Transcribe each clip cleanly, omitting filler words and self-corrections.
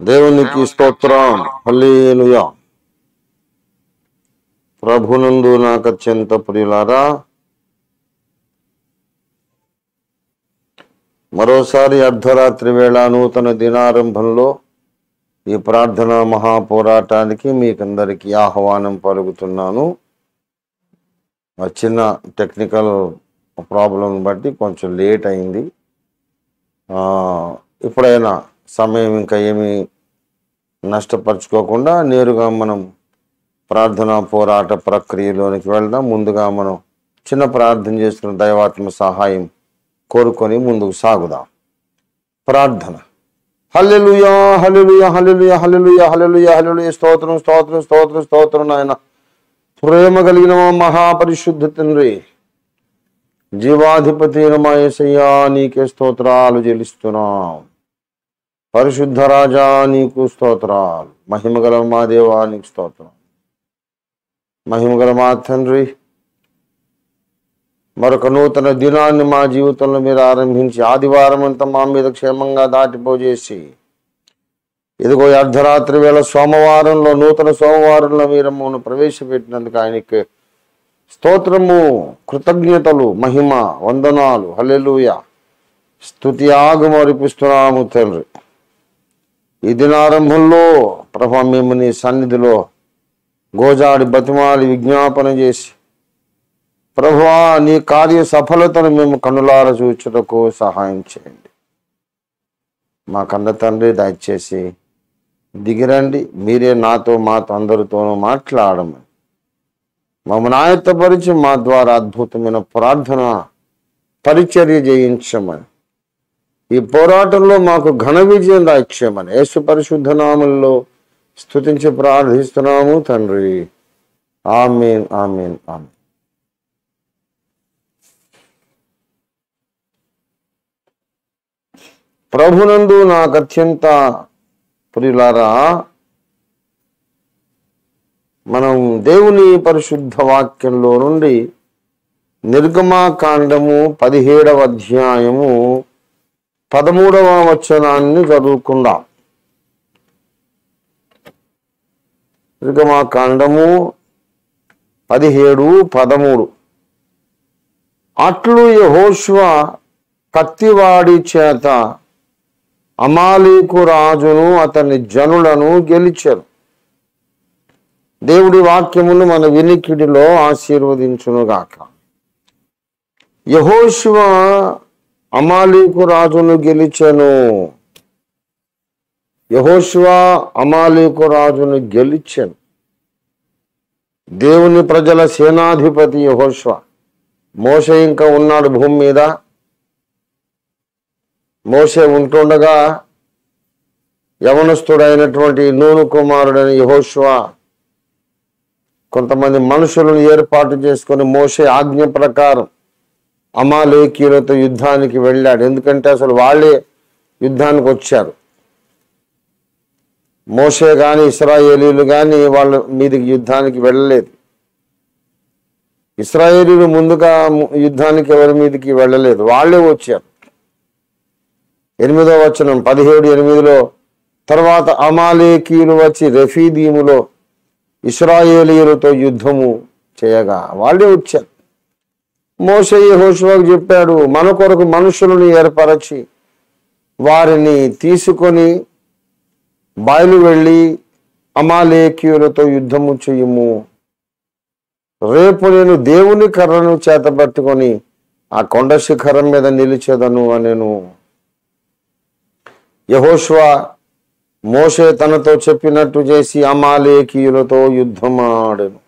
దేవునికి స్తోత్రం. హల్లెలూయా. ప్రభునందు నాకు అత్యంత ప్రియులారా, మరోసారి అర్ధరాత్రి వేళ నూతన దినారంభంలో ఈ ప్రార్థన మహాపోరాటానికి మీకందరికీ ఆహ్వానం పలుకుతున్నాను. ఆ చిన్న టెక్నికల్ ప్రాబ్లం బట్టి కొంచెం లేట్ అయింది. ఇప్పుడైనా సమయం ఇంకా ఏమీ నష్టపరుచుకోకుండా నేరుగా మనం ప్రార్థనా పోరాట ప్రక్రియలోనికి వెళ్దాం. ముందుగా మనం చిన్న ప్రార్థన చేస్తున్న దైవాత్మ సహాయం కోరుకొని ముందుకు సాగుదాం. ప్రార్థన. హల్లెలూయా, హల్లెలూయా, హల్లెలూయా, హల్లెలూయా, హల్లెలూయా, హల్లెలూయా. స్తోత్రం, స్తోత్రం, స్తోత్రం, స్తోత్రం. నాయన ప్రేమ కలిగిన మహాపరిశుద్ధ తండ్రి, జీవాధిపతి మా యేసయ్యా, నీకే స్తోత్రాలు చెల్లిస్తున్నాం. పరిశుద్ధ రాజా నీకు స్తోత్రాలు. మహిమగల మా దేవా నీకు స్తోత్రం. మహిమగల మా తండ్రి, మరొక నూతన దినాన్ని మా జీవితంలో మీరు ఆరంభించి ఆదివారం అంతా మా మీద క్షేమంగా దాటిపోజేసి ఇదిగో అర్ధరాత్రి వేళ సోమవారంలో, నూతన సోమవారంలో మీరు మమ్మల్ని ప్రవేశపెట్టినందుకు ఆయనకి స్తోత్రము, కృతజ్ఞతలు, మహిమ, వందనాలు. హల్లెలూయా. స్తుతి ఆగము అర్పిస్తున్నాము తండ్రి. ఈ దినారంభంలో ప్రభా మేము నీ సన్నిధిలో గోజాడి బతిమాలి విజ్ఞాపన చేసి ప్రభువా నీ కార్య సఫలతను మేము కన్నులార చూచుటకు సహాయం చేయండి. మా కన్న తండ్రి దయచేసి దిగిరండి. మీరే నాతో మాతో అందరితోనూ మాట్లాడమని మమ్మల్ని ఆయత్తపరిచి మా ద్వారా అద్భుతమైన ప్రార్థన పరిచర్య చేయించమని, ఈ పోరాటంలో మాకు ఘన విజయం దాయిచ్చామని యేసు పరిశుద్ధ నామములో స్తుతించి ప్రార్థిస్తున్నాము తండ్రి. ఆమేన్, ఆమేన్, ఆమేన్. ప్రభునందు నాకు అత్యంత ప్రియులారా, మనం దేవుని పరిశుద్ధ వాక్యంలో నుండి నిర్గమాకాండము 17వ అధ్యాయము 13వ వచనాన్ని చదువుకుందాం. నిర్గమాకాండము 17:13. అట్లు యెహోషువ కత్తివాడి చేత అమాలేకు రాజును అతని జనులను గెలిచెను. దేవుడి వాక్యమును మన వినికిడిలో ఆశీర్వదించునుగాక. యెహోషువ అమాలేకు రాజును గెలిచెను. యెహోషువ అమాలేకు రాజును గెలిచెను. దేవుని ప్రజల సేనాధిపతి యెహోషువ. మోషే ఇంకా ఉన్నాడు భూమి మీద. మోషే ఉంటుండగా యవనస్తుడైనటువంటి నూను కుమారుడైన యెహోషువ కొంతమంది మనుషులను ఏర్పాటు చేసుకొని మోషే ఆజ్ఞ ప్రకారం అమాలేకీయులతో యుద్ధానికి వెళ్ళాడు. ఎందుకంటే అసలు వాళ్ళే యుద్ధానికి వచ్చారు. మోషే కానీ ఇశ్రాయేలీలు కానీ వాళ్ళ మీదకి యుద్ధానికి వెళ్ళలేదు. ఇశ్రాయేలీలు ముందుగా యుద్ధానికి ఎవరి మీదకి వెళ్ళలేదు, వాళ్ళే వచ్చారు. 8వ వచనం 17:8 తర్వాత అమాలేకీయులు వచ్చి రెఫీదీములో ఇశ్రాయేలీయులతో యుద్ధము చేయగా వాళ్ళే వచ్చారు. మోషే యెహోషువకు చెప్పాడు, మన కొరకు మనుషులను ఏర్పరచి వారిని తీసుకొని బయలు వెళ్ళి అమాలేకీయులతో యుద్ధము చేయుము. రేపు నేను దేవుని కర్రను చేతబట్టుకొని ఆ కొండ శిఖరం మీద నిలిచెదను అనెను. యెహోషువ మోషే తనతో చెప్పినట్టు చేసి అమాలేకీయులతో యుద్ధమాడెను.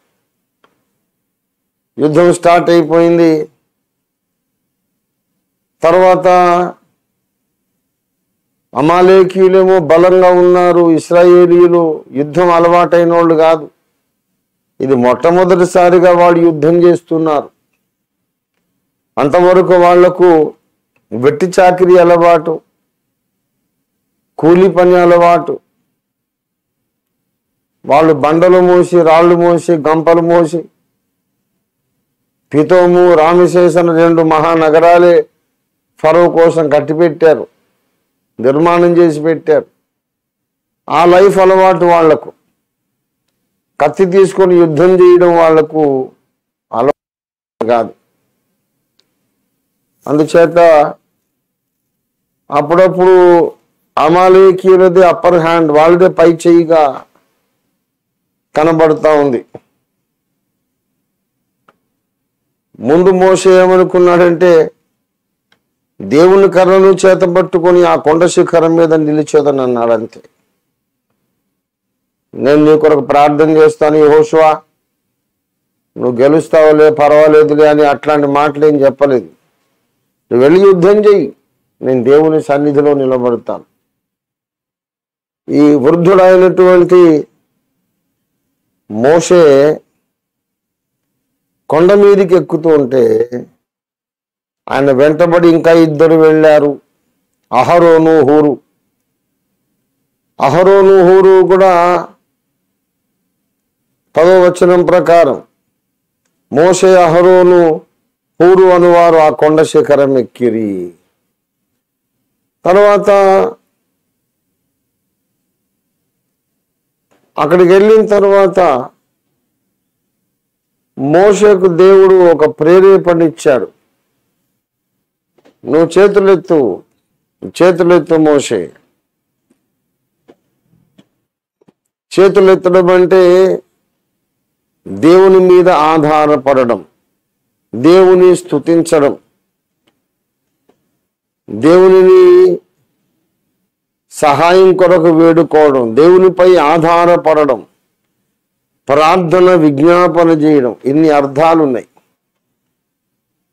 యుద్ధం స్టార్ట్ అయిపోయింది. తర్వాత అమాలేకీయులేమో బలంగా ఉన్నారు. ఇశ్రాయేలీయులు యుద్ధం అలవాటైన వాళ్ళు కాదు. ఇది మొట్టమొదటిసారిగా వాళ్ళు యుద్ధం చేస్తున్నారు. అంతవరకు వాళ్లకు వెట్టి చాకిరీ అలవాటు, కూలి పని అలవాటు. వాళ్ళు బండలు మోసి, రాళ్ళు మోసి, గంపలు మోసి పితోము, రామశేషను 2 మహానగరాలే ఫరో కోసం కట్టిపెట్టారు, నిర్మాణం చేసి పెట్టారు. ఆ లైఫ్ అలవాటు వాళ్లకు, కత్తి తీసుకొని యుద్ధం చేయడం వాళ్లకు అలవాటు కాదు. అందుచేత అప్పుడప్పుడు అమాలేకీయులదే అప్పర్ హ్యాండ్, వాళ్ళదే పై చేయిగా కనబడతా ఉంది. ముందు మోషే ఏమనుకున్నాడంటే, దేవుని కర్రను చేతపట్టుకొని ఆ కొండ శిఖరం మీద నిలిచేదని అన్నాడు. అంతే. నేను నీ కొరకు ప్రార్థన చేస్తాను యెహోషువా, నువ్వు గెలుస్తావులే, పర్వాలేదులే అని అట్లాంటి మాటలు ఏం చెప్పలేదు. నువ్వు వెళ్ళి యుద్ధం చెయ్యి, నేను దేవుని సన్నిధిలో నిలబడతాను. ఈ వృద్ధుడైనటువంటి మోషే కొండ మీదికి ఎక్కుతూ ఉంటే ఆయన వెంటబడి ఇంకా ఇద్దరు వెళ్ళారు, అహరోను హూరు. అహరోను హూరు కూడా 10వ వచనం ప్రకారం మోషే అహరోను హూరు అనువారు ఆ కొండ శిఖరం ఎక్కిరి. తర్వాత అక్కడికి వెళ్ళిన తర్వాత మోషేకు దేవుడు ఒక ప్రేరేపణ ఇచ్చాడు. నువ్వు చేతులెత్తు మోషే. చేతులెత్తడం అంటే దేవుని మీద ఆధారపడడం, దేవుని స్తుతించడం, దేవునిని సహాయం కొరకు వేడుకోవడం, దేవునిపై ఆధారపడడం, ప్రార్థన విజ్ఞాపన చేయడం, ఇన్ని అర్థాలు ఉన్నాయి.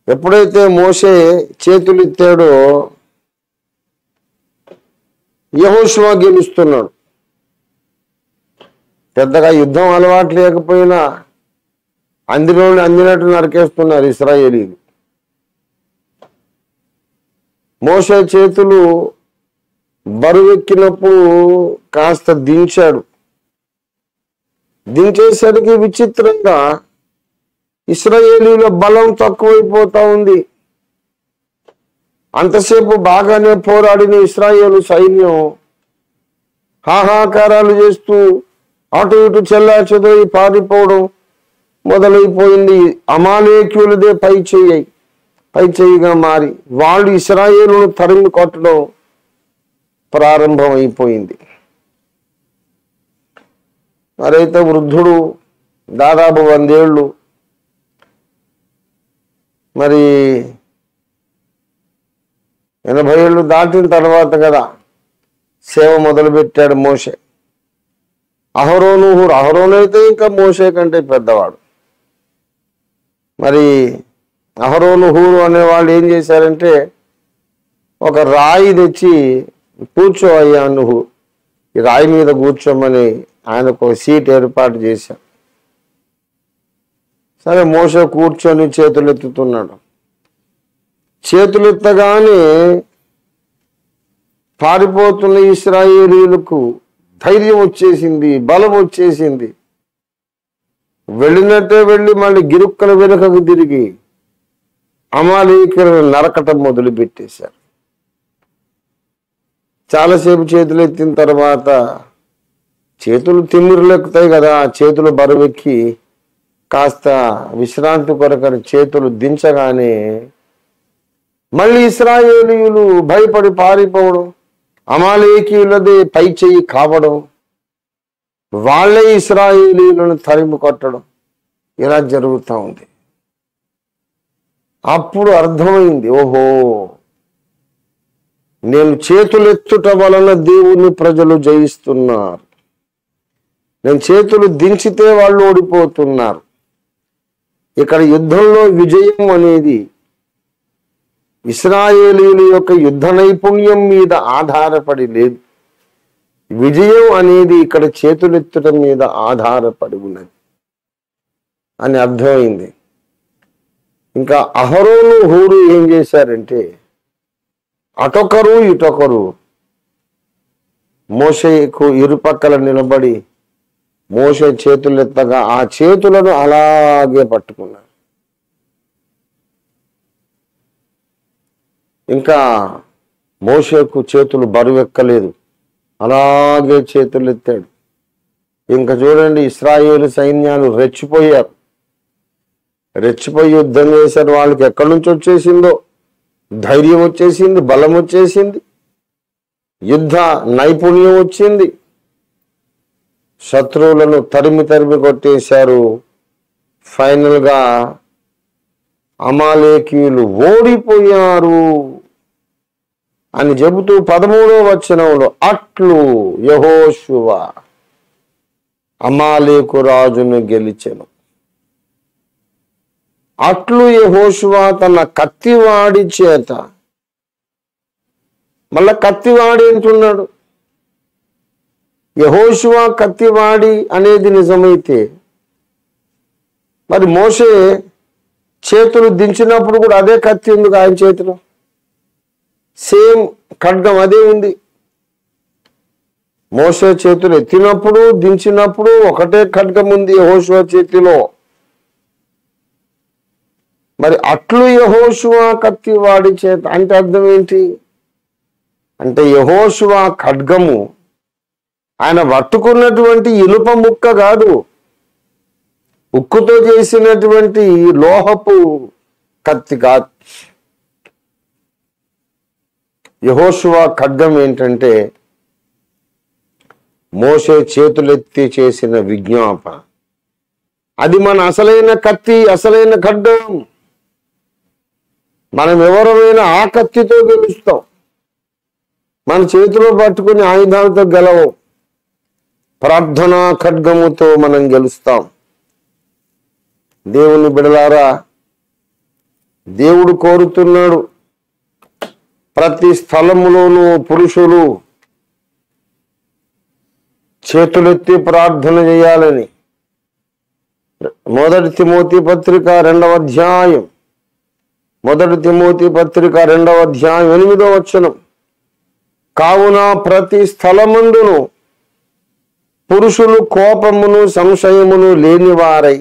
ఎప్పుడైతే మోషే చేతులెత్తాడో యెహోషువ గెలుస్తున్నాడు. పెద్దగా యుద్ధం అలవాటు లేకపోయినా అందినోళ్ళు అందినట్టు నరికేస్తున్నారు ఇశ్రాయేలీలు. మోషే చేతులు బరువెక్కినప్పుడు కాస్త దించేసరికి విచిత్రంగా ఇశ్రాయేలీల బలం తక్కువైపోతా ఉంది. అంతసేపు బాగానే పోరాడిన ఇశ్రాయేలు సైన్యం హాహాకారాలు చేస్తూ అటు ఇటు చెల్లాచెదరి పారిపోవడం మొదలైపోయింది. అమాలేకీయులదే పై చేయిగా మారి వాళ్ళు ఇశ్రాయేలును తరిమి కొట్టడం ప్రారంభమైపోయింది. మరైతే వృద్ధుడు దాదాపు 100 ఏళ్ళు, మరి 80 ఏళ్ళు దాటిన తర్వాత కదా సేవ మొదలుపెట్టాడు మోషే. అహరోను అయితే ఇంకా మోషే కంటే పెద్దవాడు. మరి అహరోను హూరు అనేవాళ్ళు ఏం చేశారంటే, ఒక రాయి తెచ్చి కూర్చో అయ్యా నువ్వు, ఈ రాయి మీద కూర్చోమని ఆయనకు ఒక సీట్ ఏర్పాటు చేశారు. సరే మోషే కూర్చొని చేతులెత్తుతున్నాడు. చేతులెత్తగానే పారిపోతున్న ఇశ్రాయేలీయులకు ధైర్యం వచ్చేసింది, బలం వచ్చేసింది. వెళ్ళినట్టే వెళ్ళి మళ్ళీ గిరుక్కల వెనుకకు తిరిగి అమాలేకీయులను నరకటం మొదలు పెట్టేశారు. చాలాసేపు చేతులు ఎత్తిన తర్వాత చేతులు తిమ్మిరులు ఎక్కుతాయి కదా, చేతులు బరువెక్కి కాస్త విశ్రాంతి కొరకని చేతులు దించగానే మళ్ళీ ఇశ్రాయేలీయులు భయపడి పారిపోవడం, అమాలేకీయులదే పై చెయ్యి కావడం, వాళ్ళే ఇశ్రాయేలీయులను తరిమి కొట్టడం, ఇలా జరుగుతూ ఉంది. అప్పుడు అర్థమైంది, ఓహో, నేను చేతులెత్తుట వలన దేవుని ప్రజలు జయిస్తున్నారు, నేను చేతులు దించితే వాళ్ళు ఓడిపోతున్నారు. ఇక్కడ యుద్ధంలో విజయం అనేది ఇశ్రాయేలీయుల యొక్క యుద్ధ నైపుణ్యం మీద ఆధారపడి లేదు. విజయం అనేది ఇక్కడ చేతులెత్తడం మీద ఆధారపడి ఉన్నది అని అర్థమైంది. ఇంకా అహరోను హూరు ఏం చేశారంటే, అటొకరు ఇటొకరు మోషేకు ఇరుపక్కల నిలబడి మోషే చేతులెత్తగా ఆ చేతులను అలాగే పట్టుకున్నారు. ఇంకా మోషేకు చేతులు బరువెక్కలేదు. అలాగే చేతులు ఎత్తాడు. ఇంకా చూడండి, ఇశ్రాయేలు సైన్యాలు రెచ్చిపోయారు. రెచ్చిపోయి యుద్ధం చేశారు. వాళ్ళకి ఎక్కడి నుంచి వచ్చేసిందో ధైర్యం వచ్చేసింది, బలం వచ్చేసింది, యుద్ధ నైపుణ్యం వచ్చింది. శత్రువులను తరిమి తరిమి కొట్టేశారు. ఫైనల్గా అమాలేకీయులు ఓడిపోయారు అని చెబుతూ 13వ వచనంలో అట్లు యెహోషువ అమాలేకు రాజును గెలిచెను. అట్లు యెహోషువ తన కత్తివాడి చేత, మళ్ళా కత్తివాడి అంటున్నాడు. యెహోషువ కత్తివాడి అనేది నిజమైతే మరి మోషే చేతులు దించినప్పుడు కూడా అదే కత్తి ఉంది ఆయన చేతిలో, సేమ్ ఖడ్గం అదే ఉంది. మోషే చేతులు ఎత్తినప్పుడు దించినప్పుడు ఒకటే ఖడ్గం ఉంది యెహోషువ చేతిలో. మరి అట్లు యెహోషువ కత్తివాడి చేత అంటే అర్థం ఏంటి అంటే, యెహోషువ ఖడ్గము ఆయన పట్టుకున్నటువంటి ఇనుప ముక్క కాదు, ఉక్కుతో చేసినటువంటి లోహపు కత్తి కాదు. యెహోషువ ఖడ్గం ఏంటంటే మోషే చేతులెత్తి చేసిన విజ్ఞాపన. అది మన అసలైన కత్తి, అసలైన ఖడ్గం. మనం ఎవరైనా ఆ కత్తితో గెలుస్తాం, మన చేతిలో పట్టుకుని ఆయుధాలతో గెలవం. ప్రార్థనా ఖడ్గముతో మనం గెలుస్తాం. దేవుని బిడలారా, దేవుడు కోరుతున్నాడు ప్రతి స్థలములోనూ పురుషులు చేతులెత్తి ప్రార్థన చేయాలని. 1 తిమోతి పత్రిక 2వ అధ్యాయం 1 తిమోతి పత్రిక 2వ అధ్యాయం 8వ వచనం, కావున ప్రతి స్థలమందును పురుషులు కోపమును సంశయమును లేనివారై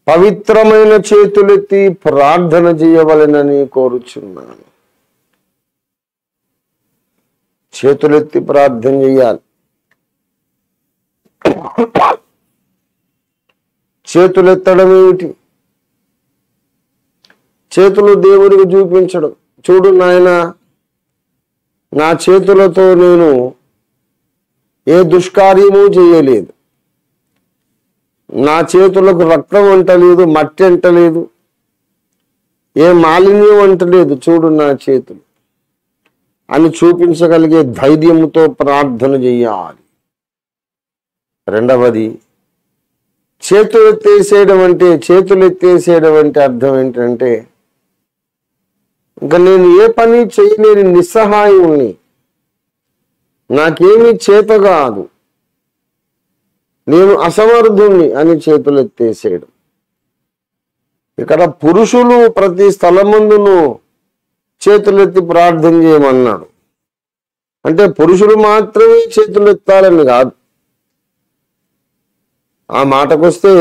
పవిత్రమైన చేతులెత్తి ప్రార్థన చేయవలెనని కోరుచున్నాను. చేతులెత్తి ప్రార్థన చేయాలి. చేతులెత్తడం ఏమిటి? చేతులు దేవుడికి చూపించడం. చూడు నాయన, నా చేతులతో నేను ఏ దుష్కార్యము చేయలేదు, నా చేతులకు రక్తం అంటలేదు, మట్టి అంటలేదు, ఏ మాలిన్యం అంటలేదు, చూడు నా చేతులు అని చూపించగలిగే ధైర్యంతో ప్రార్థన చేయాలి. రెండవది, చేతులెత్తేసేయడం అంటే అర్థం ఏంటంటే, ఇంకా నేను ఏ పని చేయలేని నిస్సహాయుణ్ణి, నాకేమీ చేత కాదు, నేను అసమర్థుణ్ణి అని చేతులెత్తేసేయడం. ఇక్కడ పురుషులు ప్రతి స్థలమందును చేతులెత్తి ప్రార్థన చేయమన్నాడు. అంటే పురుషులు మాత్రమే చేతులెత్తాలని కాదు. ఆ మాటకొస్తే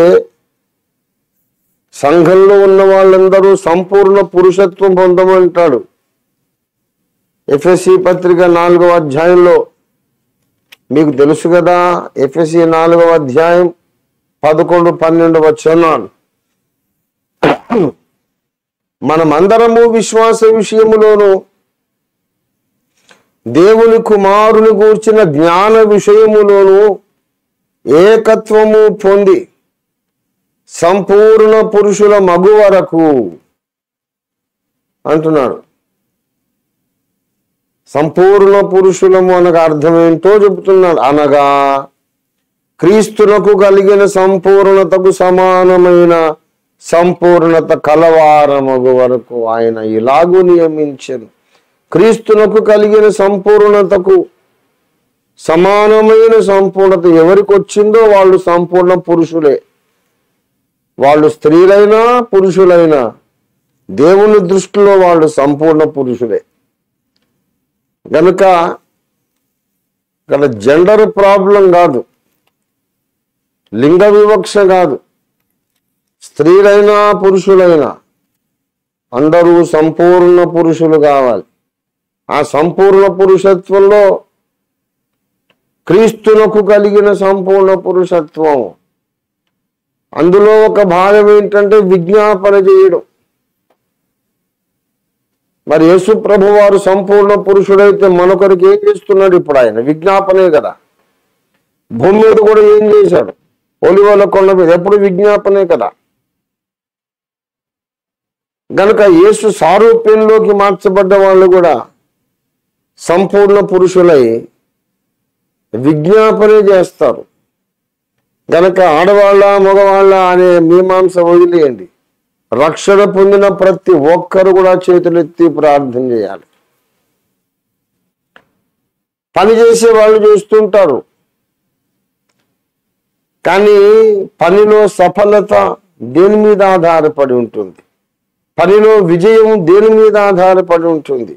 సంఘంలో ఉన్న వాళ్ళందరూ సంపూర్ణ పురుషత్వం పొందమంటాడు. ఎఫెసీ పత్రిక 4వ అధ్యాయంలో మీకు తెలుసు కదా, ఎఫెసీ 4వ అధ్యాయం 11-12 వచనాలు. మనమందరము విశ్వాస విషయములోను దేవుని కుమారుని గూర్చిన జ్ఞాన విషయములోను ఏకత్వము పొంది సంపూర్ణ పురుషుల మగు వరకు అంటున్నాడు. సంపూర్ణ పురుషులము అనగా అర్థం ఏంటో చెబుతున్నాడు. అనగా క్రీస్తునకు కలిగిన సంపూర్ణతకు సమానమైన సంపూర్ణత కలవారమగు వరకు ఆయన ఇలాగూ నియమించెను. క్రీస్తునకు కలిగిన సంపూర్ణతకు సమానమైన సంపూర్ణత ఎవరికి వచ్చిందో వాళ్ళు సంపూర్ణ పురుషులే. వాళ్ళు స్త్రీలైనా పురుషులైనా దేవుని దృష్టిలో వాళ్ళు సంపూర్ణ పురుషులే. కనుక ఇక్కడ జెండర్ ప్రాబ్లం కాదు, లింగ వివక్ష కాదు. స్త్రీలైనా పురుషులైనా అందరూ సంపూర్ణ పురుషులు కావాలి. ఆ సంపూర్ణ పురుషత్వంలో క్రీస్తునకు కలిగిన సంపూర్ణ పురుషత్వం. అందులో ఒక భాగం ఏంటంటే విజ్ఞాపన చేయడం. మరి యేసు ప్రభు వారు సంపూర్ణ పురుషుడైతే మనొకరికి ఏం చేస్తున్నాడు? ఇప్పుడు ఆయన విజ్ఞాపనే కదా. భూమి మీద కూడా ఏం చేశాడు? ఒలివల కొండ మీద ఎప్పుడు విజ్ఞాపనే కదా. గనుక యేసు సారూప్యంలోకి మార్చబడ్డ వాళ్ళు కూడా సంపూర్ణ పురుషులై విజ్ఞాపనే చేస్తారు. గనక ఆడవాళ్ళ మగవాళ్ళ అనే మీమాంస వదిలేయండి. రక్షణ పొందిన ప్రతి ఒక్కరు కూడా చేతులెత్తి ప్రార్థన చేయాలి. పని చేసే వాళ్ళు చేస్తుంటారు, కానీ పనిలో సఫలత దేని మీద ఆధారపడి ఉంటుంది? పనిలో విజయం దేని మీద ఆధారపడి ఉంటుంది?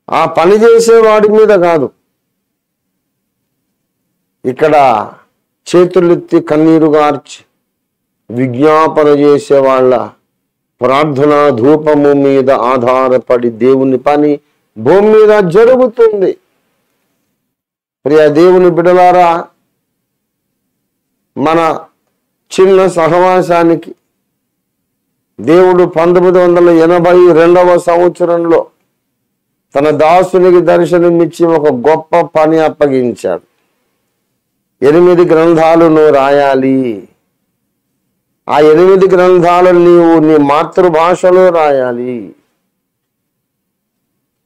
ఆ పని చేసే వాడి మీద కాదు. ఇక్కడ చేతులెత్తి కన్నీరు గార్చి విజ్ఞాపన చేసే వాళ్ళ ప్రార్థన ధూపము మీద ఆధారపడి దేవుని పని భూమి మీద జరుగుతుంది. ప్రియ దేవుని బిడ్డలారా, మన చిన్న సహవాసానికి దేవుడు 1982వ సంవత్సరంలో తన దాసునికి దర్శనమిచ్చి ఒక గొప్ప పని అప్పగించాడు. 8 గ్రంథాలను రాయాలి. ఆ 8 గ్రంథాలను నీవు నీ మాతృభాషలో రాయాలి.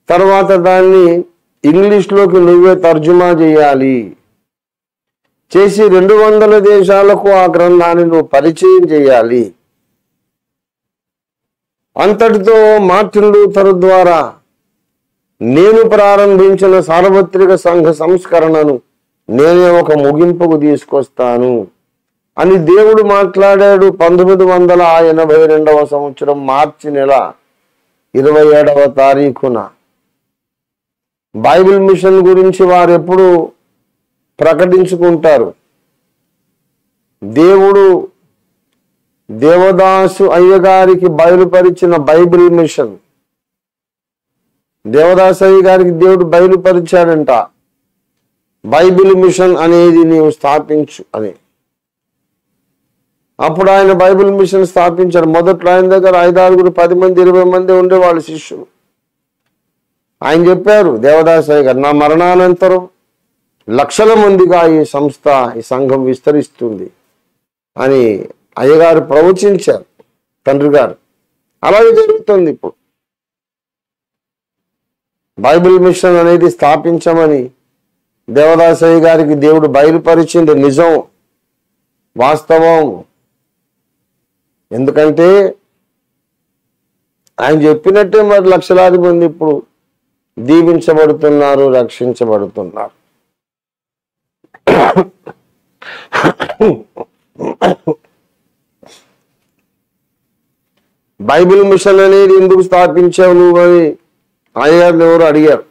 తర్వాత దాన్ని ఇంగ్లీష్లోకి నువ్వే తర్జుమా చేయాలి. చేసి 200 దేశాలకు ఆ గ్రంథాన్ని నువ్వు పరిచయం చేయాలి. అంతటితో మార్టిన్ లూథర్ ద్వారా నేను ప్రారంభించిన సార్వత్రిక సంఘ సంస్కరణను నేనే ఒక ముగింపుకు తీసుకొస్తాను అని దేవుడు మాట్లాడాడు. 1982వ సంవత్సరం మార్చి నెల 27వ తారీఖున. బైబిల్ మిషన్ గురించి వారు ఎప్పుడు ప్రకటించుకుంటారు. దేవుడు దేవదాసు అయ్య గారికి బయలుపరిచిన బైబిల్ మిషన్, దేవదాసు అయ్య గారికి దేవుడు బయలుపరిచాడంట, బైబిల్ మిషన్ అనేది నీవు స్థాపించు అని. అప్పుడు ఆయన బైబిల్ మిషన్ స్థాపించారు. మొదట్లో ఆయన దగ్గర 5, 6, 10 మంది 20 మంది ఉండేవాళ్ళు శిష్యులు. ఆయన చెప్పారు, దేవదాసు అయ్య గారు, నా మరణానంతరం లక్షల మందిగా ఈ సంస్థ, ఈ సంఘం విస్తరిస్తుంది అని అయ్యగారు ప్రవచించారు, తండ్రి గారు. అలాగే జరుగుతుంది ఇప్పుడు. బైబిల్ మిషన్ అనేది స్థాపించమని దేవదాసయ్య గారికి దేవుడు బయలుపరిచింది. నిజం, వాస్తవం. ఎందుకంటే ఆయన చెప్పినట్టే మరి లక్షలాది మంది ఇప్పుడు దీవించబడుతున్నారు, రక్షించబడుతున్నారు. బైబిల్ మిషన్ అనేది ఎందుకు స్థాపించావు నువ్వు అని అయ్యగారిని ఎవరు అడిగారు.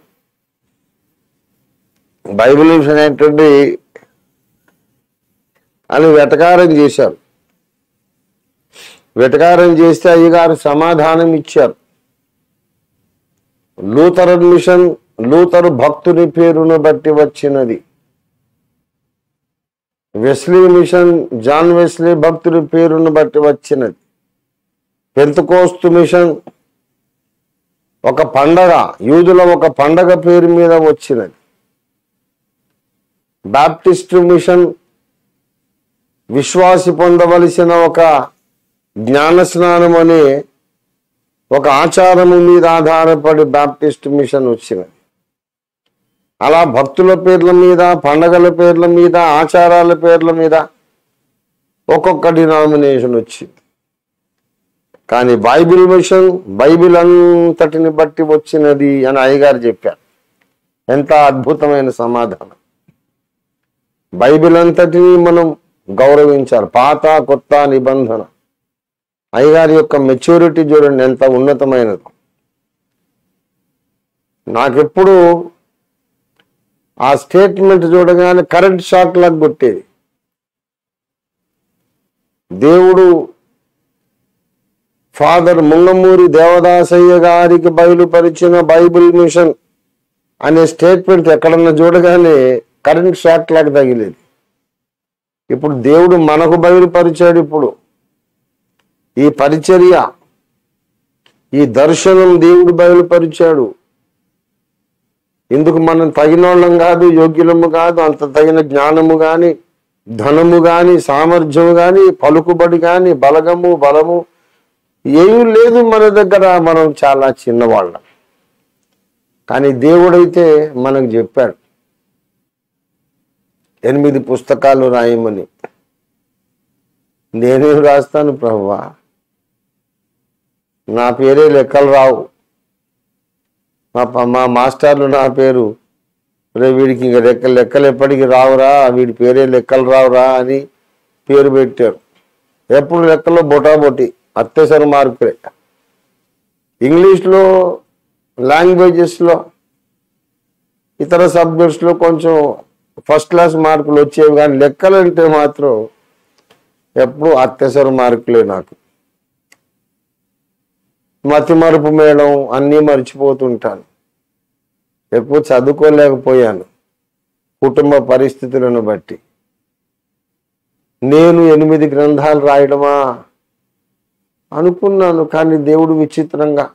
బైబిల్ మిషన్ ఏంటంటే అని వెటకారం చేశారు. వెటకారం చేస్తే అయ్యగారు సమాధానం ఇచ్చారు. లూథరన్ మిషన్ లూథరు భక్తుని పేరును బట్టి వచ్చినది. వెస్లీ మిషన్ జాన్ వెస్లీ భక్తుని పేరును బట్టి వచ్చినది. పెంతెకోస్తు మిషన్ ఒక పండగ, యూదుల ఒక పండగ పేరు మీద వచ్చినది. బాప్టిస్ట్ మిషన్ విశ్వాసి పొందవలసిన ఒక జ్ఞానస్నానం అనే ఒక ఆచారము మీద ఆధారపడి బాప్టిస్ట్ మిషన్ వచ్చినది. అలా భక్తుల పేర్ల మీద, పండగల పేర్ల మీద, ఆచారాల పేర్ల మీద ఒక్కొక్క డినామినేషన్ వచ్చింది. కానీ బైబిల్ మిషన్ బైబిల్ అంతటిని బట్టి వచ్చినది అని అయ్యగారు చెప్పారు. ఎంత అద్భుతమైన సమాధానం. బైబిల్ అంతటిని మనం గౌరవించాలి. పాత కొత్త నిబంధన. అయ్యగారి యొక్క మెచ్యూరిటీ చూడండి ఎంత ఉన్నతమైనది. నాకెప్పుడు ఆ స్టేట్మెంట్ చూడగానే కరెంట్ షాక్ లాగా కొట్టేది. దేవుడు ఫాదర్ ముంగమూరి దేవదాసయ్య గారికి బయలుపరిచిన బైబిల్ మిషన్ అనే స్టేట్మెంట్ ఎక్కడన్నా చూడగానే కరెంట్ షాక్ లాగా తగిలేది. ఇప్పుడు దేవుడు మనకు బయలుపరిచాడు. ఇప్పుడు ఈ పరిచర్య, ఈ దర్శనం దేవుడు బయలుపరిచాడు. ఇందుకు మనం తగినోళ్ళం కాదు, యోగ్యులము కాదు, అంత తగిన జ్ఞానము కానీ, ధనము కానీ, సామర్థ్యము కానీ, పలుకుబడి కానీ, బలము ఏమీ లేదు మన దగ్గర. మనం చాలా చిన్నవాళ్ళం. కానీ దేవుడైతే మనకు చెప్పాడు 8 పుస్తకాలు రాయమని. నేనేం రాస్తాను ప్రభువా, నా పేరే లెక్కలు రావు. మా మాస్టర్లు నా పేరు, వీడికి ఇంక లెక్కలు ఎప్పటికి రావురా, వీడి పేరే లెక్కలు రావురా అని పేరు పెట్టారు. ఎప్పుడు లెక్కలో బొటాబొటి అత్యవసర మార్కులే. ఇంగ్లీష్లో, లాంగ్వేజెస్లో, ఇతర సబ్జెక్ట్స్లో కొంచెం ఫస్ట్ క్లాస్ మార్కులు వచ్చేవి. కానీ లెక్కలంటే మాత్రం ఎప్పుడు అత్యవసర మార్కులే. నాకు మతి మరుపు మేడం, అన్నీ మర్చిపోతుంటాను. ఎక్కువ చదువుకోలేకపోయాను కుటుంబ పరిస్థితులను బట్టి. నేను 8 గ్రంథాలు రాయడమా అనుకున్నాను. కానీ దేవుడు విచిత్రంగా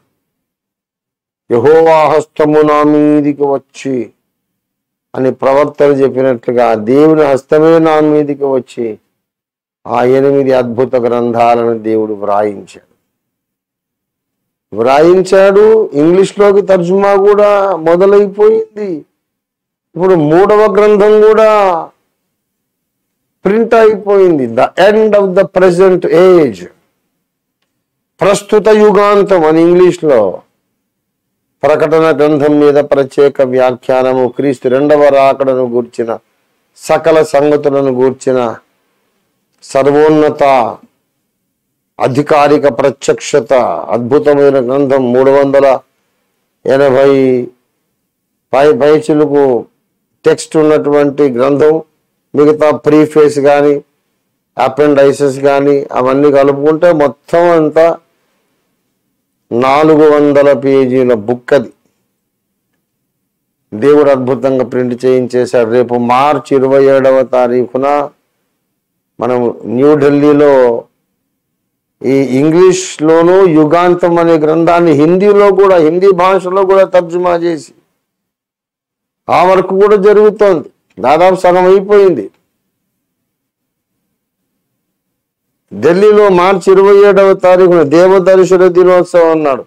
యెహోవా హస్తము నా మీదికి వచ్చి అని ప్రవక్తలు చెప్పినట్లుగా దేవుని హస్తమే నా మీదికి వచ్చి ఆ 8 అద్భుత గ్రంథాలను దేవుడు వ్రాయించాడు. ఇంగ్లీష్లోకి తర్జుమా కూడా మొదలైపోయింది. ఇప్పుడు 3వ గ్రంథం కూడా ప్రింట్ అయిపోయింది. The end of the present age, ప్రస్తుత యుగాంతం అని ఇంగ్లీష్లో. ప్రకటన గ్రంథం మీద ప్రత్యేక వ్యాఖ్యానము, క్రీస్తు 2వ రాకడను గూర్చిన సకల సంగతులను గూర్చిన సర్వోన్నత అధికారిక ప్రత్యక్షత, అద్భుతమైన గ్రంథం. 380 పైచులకు టెక్స్ట్ ఉన్నటువంటి గ్రంథం. మిగతా ప్రీఫేస్ కానీ, అపెండైసెస్ కానీ అవన్నీ కలుపుకుంటే మొత్తం అంతా 400 పేజీల బుక్. అది దేవుడు అద్భుతంగా ప్రింట్ చేయించేశాడు. రేపు మార్చి 27వ తారీఖున మనం న్యూఢిల్లీలో ఈ ఇంగ్లీష్లోనూ యుగాంతం అనే గ్రంథాన్ని హిందీలో కూడా, హిందీ భాషలో కూడా తర్జుమా చేసి ఆ వరకు కూడా జరుగుతోంది. దాదాపు సగం అయిపోయింది. ఢిల్లీలో మార్చి 27వ తారీఖున దేవదర్శన దినోత్సవం అన్నాడు.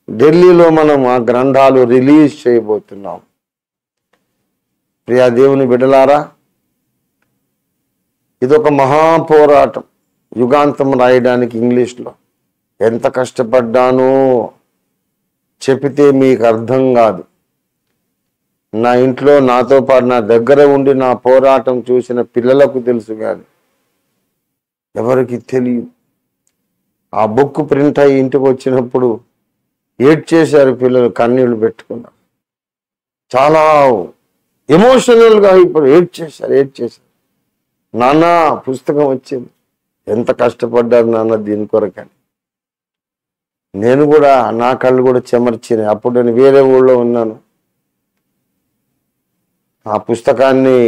ఢిల్లీలో మనం ఆ గ్రంథాలు రిలీజ్ చేయబోతున్నాం. ప్రియా దేవుని బిడ్డలారా, ఇదొక మహాపోరాటం. యుగాంతం రాయడానికి ఇంగ్లీష్లో ఎంత కష్టపడ్డానో చెబితే మీకు అర్థం కాదు. నా ఇంట్లో నాతో పాటు నా దగ్గర ఉండి నా పోరాటం చూసిన పిల్లలకు తెలుసు, కానీ ఎవరికి తెలియదు. ఆ బుక్ ప్రింట్ అయ్యి ఇంటికి వచ్చినప్పుడు ఏడ్చేశారు పిల్లలు, కన్నీళ్లు పెట్టుకున్నారు. చాలా ఎమోషనల్గా ఇప్పుడు ఏడ్చేశారు. నాన్న పుస్తకం వచ్చింది, ఎంత కష్టపడ్డారు నాన్న దీని కొరకని. నేను కూడా, నా కళ్ళు కూడా చెమర్చినాయి. అప్పుడు నేను వేరే ఊళ్ళో ఉన్నాను. ఆ పుస్తకాన్ని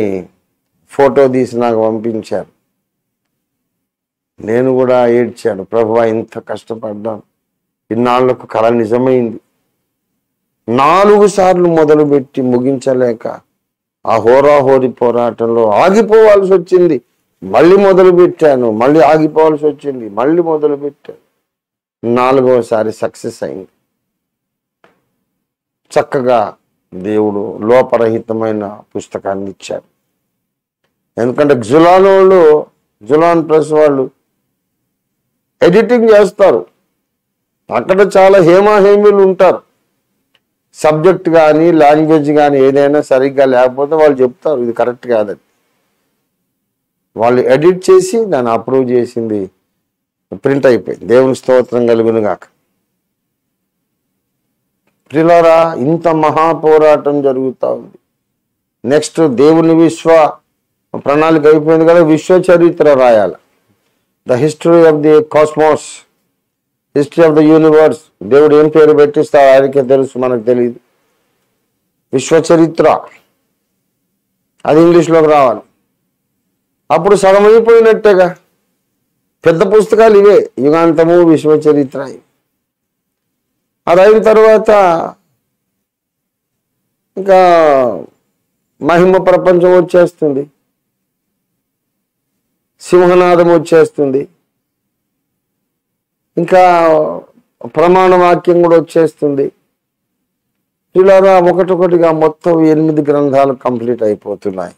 ఫోటో తీసి నాకు పంపించారు. నేను కూడా ఏడ్చాను. ప్రభువా, ఇంత కష్టపడ్డాను, ఇన్నాళ్లకు కళ నిజమైంది. 4 సార్లు మొదలుపెట్టి ముగించలేక ఆ హోరాహోరీ పోరాటంలో ఆగిపోవాల్సి వచ్చింది. మళ్ళీ మొదలు పెట్టాను, మళ్ళీ ఆగిపోవాల్సి వచ్చింది, మళ్ళీ మొదలు పెట్టాను. 4వసారి సక్సెస్ అయింది. చక్కగా దేవుడు లోపరహితమైన పుస్తకాన్ని ఇచ్చాడు. ఎందుకంటే జులాన్ ప్రెస్ వాళ్ళు ఎడిటింగ్ చేస్తారు. అక్కడ చాలా హేమాహేమీలు ఉంటారు. సబ్జెక్ట్ కానీ, లాంగ్వేజ్ కానీ ఏదైనా సరిగ్గా లేకపోతే వాళ్ళు చెప్తారు ఇది కరెక్ట్ కాదని. వాళ్ళు ఎడిట్ చేసి దాన్ని అప్రూవ్ చేసింది ప్రింట్ అయిపోయింది. దేవుని స్తోత్రం కలుగును గాక. ప్రియులారా, ఇంత మహాపోరాటం జరుగుతూ ఉంది. నెక్స్ట్ దేవుని ప్రణాళిక అయిపోయింది కదా, విశ్వ చరిత్ర రాయాలి. The history of the cosmos, history of the universe. దేవుడు ఏం పేరు పెట్టిస్తావు ఆయనకే తెలుసు, మనకు తెలియదు. విశ్వ చరిత్ర అది ఇంగ్లీష్లోకి రావాలి. అప్పుడు సగం అయిపోయినట్టేగా. పెద్ద పుస్తకాలు ఇవే, యుగాంతము, విశ్వచరిత్ర. అది అయిన తర్వాత ఇంకా మహిమ ప్రపంచం వచ్చేస్తుంది, సింహనాదం వచ్చేస్తుంది, ఇంకా ప్రమాణ వాక్యం కూడా వచ్చేస్తుంది. ఇలాగా ఒకటొకటిగా మొత్తం 8 గ్రంథాలు కంప్లీట్ అయిపోతున్నాయి.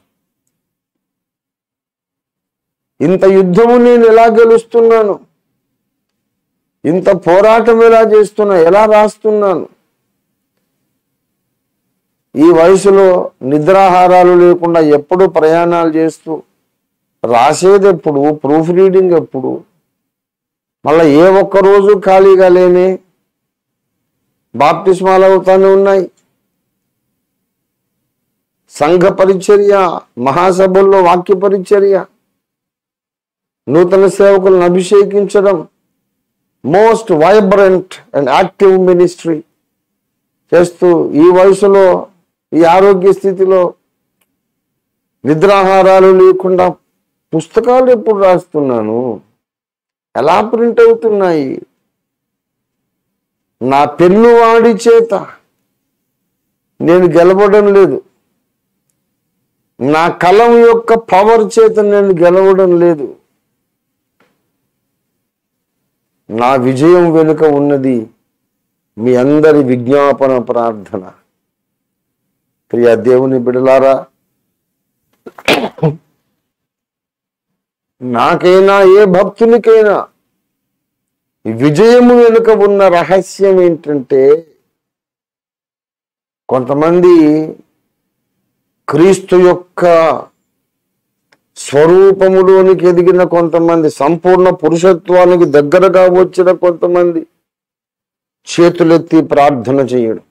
ఇంత యుద్ధము నేను ఎలా గెలుస్తున్నాను, ఇంత పోరాటం ఎలా చేస్తున్నా, ఎలా రాస్తున్నాను? ఈ వయసులో నిద్రాహారాలు లేకుండా ఎప్పుడు ప్రయాణాలు చేస్తూ రాసేది ఎప్పుడు, ప్రూఫ్ రీడింగ్ ఎప్పుడు, మళ్ళీ ఏ ఒక్క రోజు ఖాళీగా లేని బాప్తిస్మాలు అవుతానే ఉన్నాయి. సంఘ పరిచర్య, మహాసభల్లో వాక్య పరిచర్య, నూతన సేవకులను అభిషేకించడం, most vibrant and active ministry చేస్తూ ఈ వయసులో, ఈ ఆరోగ్య స్థితిలో నిద్రాహారాలు లేకుండా పుస్తకాలు ఎప్పుడు రాస్తున్నాను, ఎలా ప్రింట్ అవుతున్నాయి? నా పెన్ను వాడి చేత నేను గెలవడం లేదు, నా కలం యొక్క పవర్ చేత నేను గెలవడం లేదు. నా విజయం వెనుక ఉన్నది మీ అందరి విజ్ఞాపన ప్రార్థన. ప్రియ దేవుని బిడ్డలారా, నాకైనా ఏ భక్తునికైనా ఈ విజయము వెనుక ఉన్న రహస్యం ఏంటంటే, కొంతమంది క్రీస్తు యొక్క స్వరూపములోనికి ఎదిగిన కొంతమంది, సంపూర్ణ పురుషత్వానికి దగ్గరగా వచ్చిన కొంతమంది చేతులెత్తి ప్రార్థన చేయడం.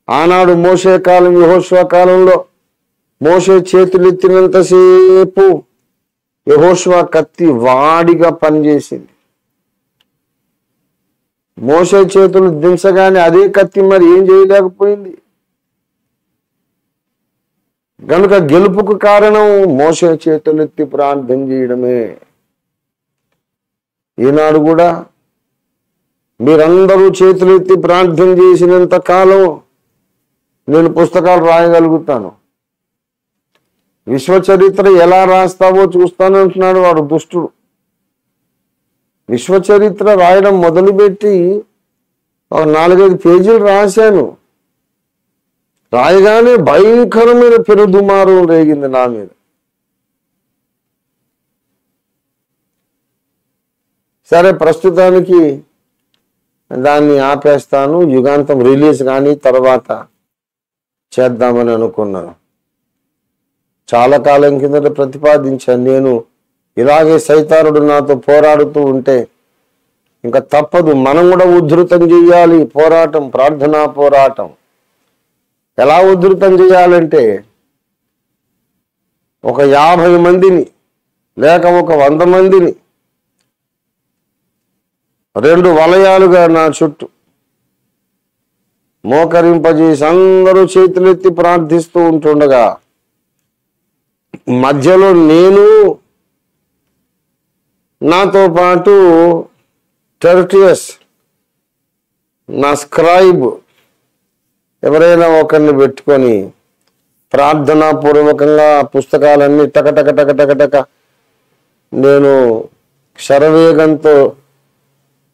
ఆనాడు మోషే కాలం, యెహోషువ కాలంలో మోషే చేతులెత్తినంతసేపు యెహోషువ కత్తి వాడిగా పనిచేసింది. మోషే చేతులు దించగానే అదే కత్తి మరి ఏం చేయలేకపోయింది. కనుక గెలుపుకు కారణం మోషే చేతులెత్తి ప్రార్థన చేయడమే. ఈనాడు కూడా మీరందరూ చేతులెత్తి ప్రార్థన చేసినంత కాలం నేను పుస్తకాలు రాయగలుగుతాను. విశ్వచరిత్ర ఎలా రాస్తావో చూస్తానంటున్నాడు వాడు దుష్టుడు. విశ్వచరిత్ర రాయడం మొదలుపెట్టి 4-5 పేజీలు రాశాను. రాయగానే భయంకరమైన పెరుదుమారం రేగింది నా మీద. సరే, ప్రస్తుతానికి దాన్ని ఆపేస్తాను. యుగాంతం రిలీజ్ కానీ తర్వాత చేద్దామని అనుకున్నాను. చాలా కాలం కిందట ప్రతిపాదించాను. నేను ఇలాగే సైతానుడు నాతో పోరాడుతూ ఉంటే ఇంకా తప్పదు, మనం కూడా ఉద్ధృతం చేయాలి. పోరాటం, ప్రార్థనా పోరాటం. ఎలా ఉద్ధృతం చేయాలంటే, ఒక 50 మందిని లేక ఒక 100 మందిని 2 వలయాలుగా నా చుట్టూ మోకరింపజేసి అందరూ చేతులెత్తి ప్రార్థిస్తూ ఉంటుండగా మధ్యలో నేను, నాతో పాటు టెర్టియస్, నా స్క్రైబ్, ఎవరైనా ఒకరిని పెట్టుకొని ప్రార్థనా పూర్వకంగా పుస్తకాలన్నీ టకటక టక టక నేను శరవేగంతో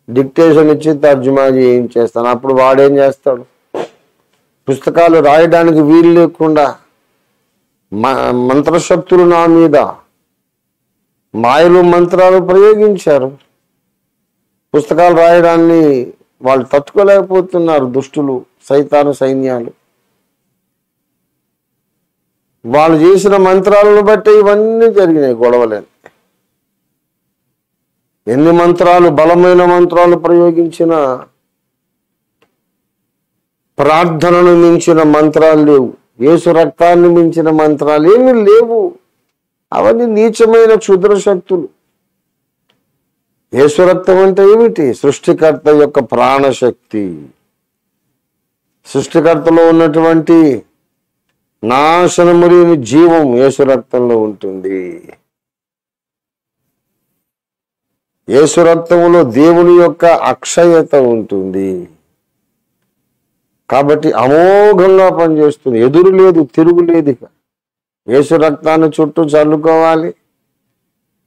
డిక్టేషన్ ఇచ్చి తర్జుమా చేయించేస్తాను. అప్పుడు వాడేం చేస్తాడు, పుస్తకాలు రాయడానికి వీలు లేకుండా మంత్రశక్తులు నా మీద మాయలు మంత్రాలు ప్రయోగించారు. పుస్తకాలు రాయడాన్ని వాళ్ళు తట్టుకోలేకపోతున్నారు. దుష్టులు, సైతాను సైన్యాలు వాళ్ళు చేసిన మంత్రాలను బట్టి ఇవన్నీ జరిగినాయి, గొడవలేని. ఎన్ని మంత్రాలు, బలమైన మంత్రాలు ప్రయోగించిన ప్రార్థనను మించిన మంత్రాలు లేవు. యేసు రక్తాన్ని మించిన మంత్రాలు ఏమీ లేవు. అవన్నీ నీచమైన క్షుద్ర శక్తులు. యేసు రక్తం అంటే ఏమిటి? సృష్టికర్త యొక్క ప్రాణశక్తి. సృష్టికర్తలో ఉన్నటువంటి నాశనము లేని జీవం యేసు రక్తంలో ఉంటుంది. యేసు రక్తములో దేవుని యొక్క అక్షయత ఉంటుంది. కాబట్టి అమోఘంగా పనిచేస్తుంది. ఎదురు లేదు, తిరుగు లేదు. ఇక యేసు రక్తాన్ని చుట్టూ చల్లుకోవాలి.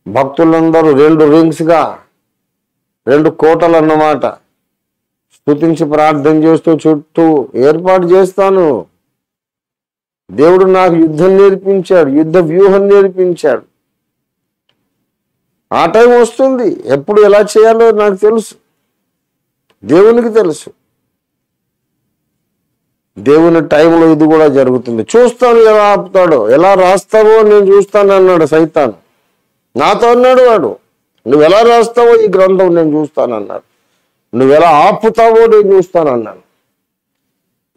భక్తులందరూ 2 రింగ్స్గా 2 కోటలు అన్నమాట స్తుతించి ప్రార్థన చేస్తూ చుట్టూ ఏర్పాటు చేస్తాను. దేవుడు నాకు యుద్ధం నేర్పించాడు, యుద్ధ వ్యూహం నేర్పించాడు. ఆ టైం వస్తుంది. ఎప్పుడు ఎలా చేయాలో నాకు తెలుసు, దేవునికి తెలుసు. దేవుని టైంలో ఇది కూడా జరుగుతుంది. చూస్తాను ఎలా ఆపుతాడో, ఎలా రాస్తావో నేను చూస్తాను అన్నాడు సైతాన్. నాతో అన్నాడు వాడు, నువ్వు ఎలా రాస్తావో ఈ గ్రంథం నేను చూస్తానన్నాడు. నువ్వు ఎలా ఆపుతావో నేను చూస్తానన్నాను.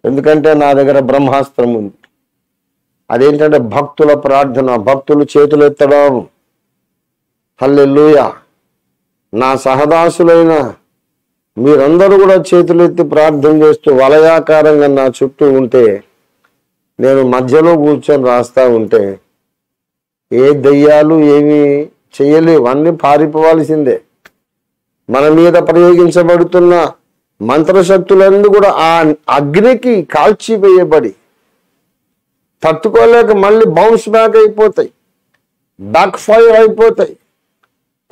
ఎందుకంటే నా దగ్గర బ్రహ్మాస్త్రం ఉంది. అదేంటంటే భక్తుల ప్రార్థన, భక్తులు చేతులు ఎత్తడం. హల్లెలూయా. నా సహదాసులైన మీరందరూ కూడా చేతులు ఎత్తి ప్రార్థన చేస్తూ వలయాకారంగా నా చుట్టూ ఉంటే, నేను మధ్యలో కూర్చొని రాస్తా ఉంటే ఏ దయ్యాలు ఏమీ చేయలేవు, అన్ని పారిపోవాల్సిందే. మన మీద ప్రయోగించబడుతున్న మంత్రశక్తులన్నీ కూడా ఆ అగ్నికి కాల్చివేయబడి తట్టుకోలేక మళ్ళీ బౌన్స్ బ్యాక్ అయిపోతాయి, బ్యాక్ ఫైర్ అయిపోతాయి,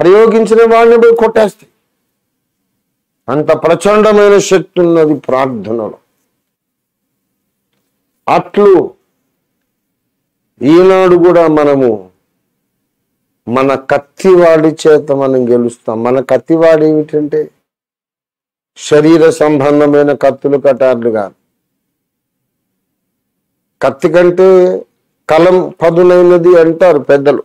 ప్రయోగించిన వాడిని పోయి కొట్టేస్తాయి. అంత ప్రచండమైన శక్తి ఉన్నది ప్రార్థనలో. అట్లు ఈనాడు కూడా మనము మన కత్తివాడి చేత మనం గెలుస్తాం. మన కత్తివాడి ఏమిటంటే శరీర సంబంధమైన కత్తులు, కటార్లు కాదు. కత్తి కంటే కలం పదునైనది అంటారు పెద్దలు.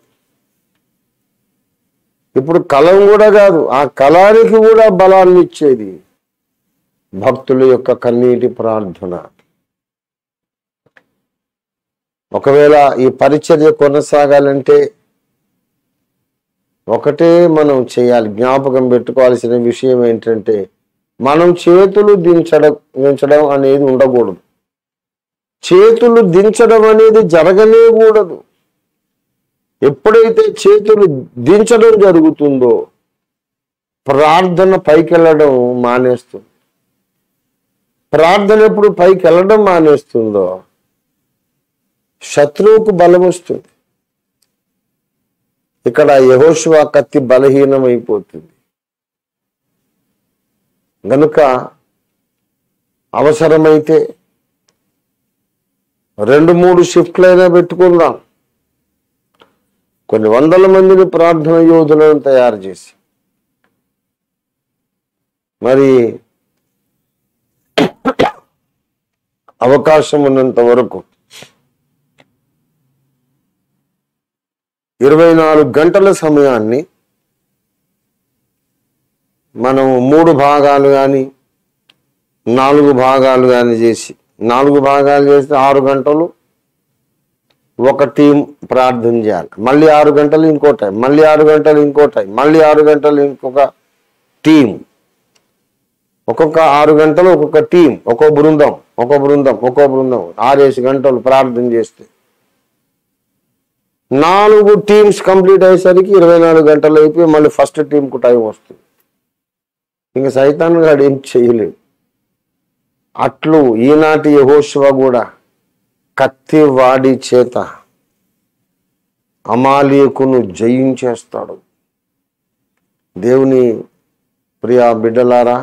ఇప్పుడు కలం కూడా కాదు, ఆ కలానికి కూడా బలాన్ని ఇచ్చేది భక్తుల యొక్క కన్నీటి ప్రార్థన. ఒకవేళ ఈ పరిచర్య కొనసాగాలంటే ఒకటే మనం చేయాలి, జ్ఞాపకం పెట్టుకోవాల్సిన విషయం ఏంటంటే మనం చేతులు దించడం అనేది ఉండకూడదు. చేతులు దించడం అనేది జరగనేకూడదు. ఎప్పుడైతే చేతులు దించడం జరుగుతుందో ప్రార్థన పైకి వెళ్ళడం మానేస్తుంది. ప్రార్థన ఎప్పుడు పైకి వెళ్ళడం మానేస్తుందో శత్రువుకు బలం వస్తుంది. ఇక్కడ యెహోషువ కత్తి బలహీనమైపోతుంది. గనుక అవసరమైతే 2-3 షిఫ్ట్లైనా పెట్టుకుందాం. కొన్ని వందల మందిని ప్రార్థన యోధులను తయారు చేసి మరి అవకాశం ఉన్నంత వరకు 24 గంటల సమయాన్ని మనం 3 భాగాలు కానీ 4 భాగాలు కానీ చేసి 4 భాగాలు చేస్తే 6 గంటలు ఒక టీం ప్రార్థన చేయాలి. మళ్ళీ 6 గంటలు ఇంకో టైం, మళ్ళీ 6 గంటలు ఇంకో టైం, మళ్ళీ 6 గంటలు ఇంకొక టీం. ఒక్కొక్క 6 గంటలు ఒక్కొక్క టీం, ఒక్కో బృందం 6 గంటలు ప్రార్థన చేస్తే 4 టీమ్స్ కంప్లీట్ అయ్యేసరికి 24 గంటలు అయిపోయి మళ్ళీ ఫస్ట్ టీంకు టైం వస్తుంది. ఇంకా సైతాన్ గాడు ఏం చేయలేడు. అట్లు ఈనాటి యెహోషువ కూడా కత్తి వాడి చేత అమాలేకును జయించేస్తాడు. దేవుని ప్రియ బిడ్డలారా,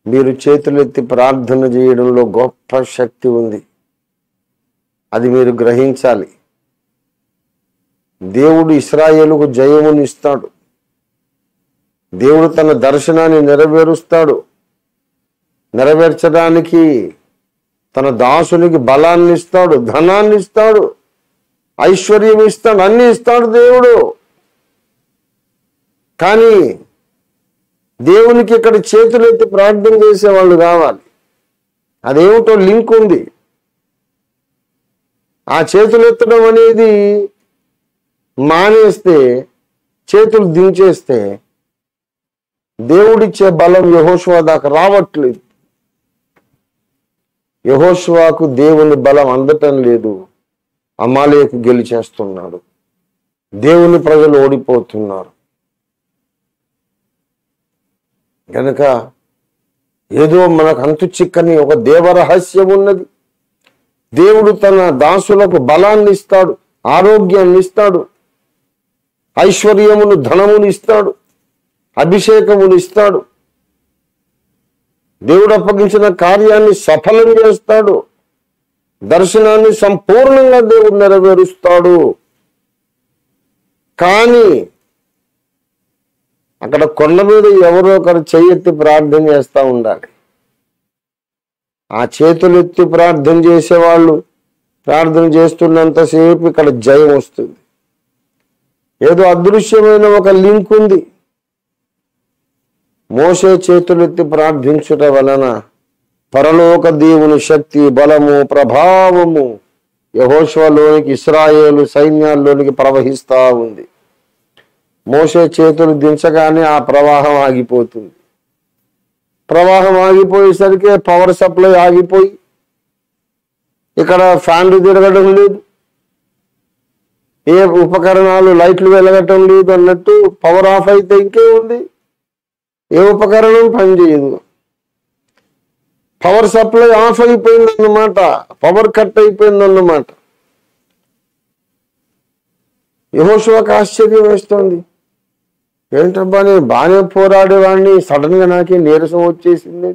మీరు చేతులెత్తి ప్రార్థన చేయడంలో గొప్ప శక్తి ఉంది. అది మీరు గ్రహించాలి. దేవుడు ఇశ్రాయేలుకు జయముని ఇస్తాడు. దేవుడు తన దర్శనాన్ని నెరవేరుస్తాడు. నెరవేర్చడానికి తన దాసునికి బలాన్ని ఇస్తాడు, ధనాన్ని ఇస్తాడు, ఐశ్వర్యం ఇస్తాడు, అన్ని ఇస్తాడు దేవుడు. కానీ దేవునికి ఇక్కడ చేతులెత్తి ప్రార్థన చేసేవాళ్ళు కావాలి. అదేమిటో లింక్ ఉంది. ఆ చేతులెత్తడం అనేది మానేస్తే, చేతులు దించేస్తే దేవుడిచ్చే బలం యెహోషువ దాకా రావట్లేదు. యెహోషువకు దేవుని బలం అందటం లేదు. అమాలేకు గెలిచేస్తున్నాడు. దేవుని ప్రజలు ఓడిపోతున్నారు. కనుక ఏదో మనకు అంతు చిక్కని ఒక దేవరహస్యం ఉన్నది. దేవుడు తన దాసులకు బలాన్ని ఇస్తాడు, ఆరోగ్యాన్ని ఇస్తాడు, ఐశ్వర్యమును, ధనమును ఇస్తాడు, అభిషేకమును ఇస్తాడు. దేవుడు అప్పగించిన కార్యాన్ని సఫలం చేస్తాడు. దర్శనాన్ని సంపూర్ణంగా దేవుడు నెరవేరుస్తాడు. కానీ అక్కడ కొండ మీద ఎవరో ఒకరు చేయెత్తి ప్రార్థన చేస్తూ ఉండాలి. ఆ చేతులు ఎత్తి ప్రార్థన చేసేవాళ్ళు ప్రార్థన చేస్తున్నంతసేపు ఇక్కడ జయం వస్తుంది. ఏదో అదృశ్యమైన ఒక లింక్ ఉంది. మోషే చేతులెత్తి ప్రార్థించుట వలన పరలోక దేవుని శక్తి, బలము, ప్రభావము యెహోషువలోనికి, ఇశ్రాయేలు సైన్యాల్లోనికి ప్రవహిస్తూ ఉంది. మోషే చేతులు దించగానే ఆ ప్రవాహం ఆగిపోతుంది. ప్రవాహం ఆగిపోయేసరికి పవర్ సప్లై ఆగిపోయి ఇక్కడ ఫ్యాన్లు తిరగడం లేదు, ఏ ఉపకరణాలు లైట్లు వెలగటం లేదు అన్నట్టు పవర్ ఆఫ్ అయితే ఇంకే ఉంది, ఏ ఉపకరణం పనిచేయదు. పవర్ సప్లై ఆఫ్ అయిపోయిందన్నమాట, పవర్ కట్ అయిపోయిందన్నమాట. యెహోషువకు ఆశ్చర్యం వేస్తోంది. ఏంటబ్బా, నేను బాగానే పోరాడేవాడిని, సడన్ గా నాకే నీరసం వచ్చేసింది,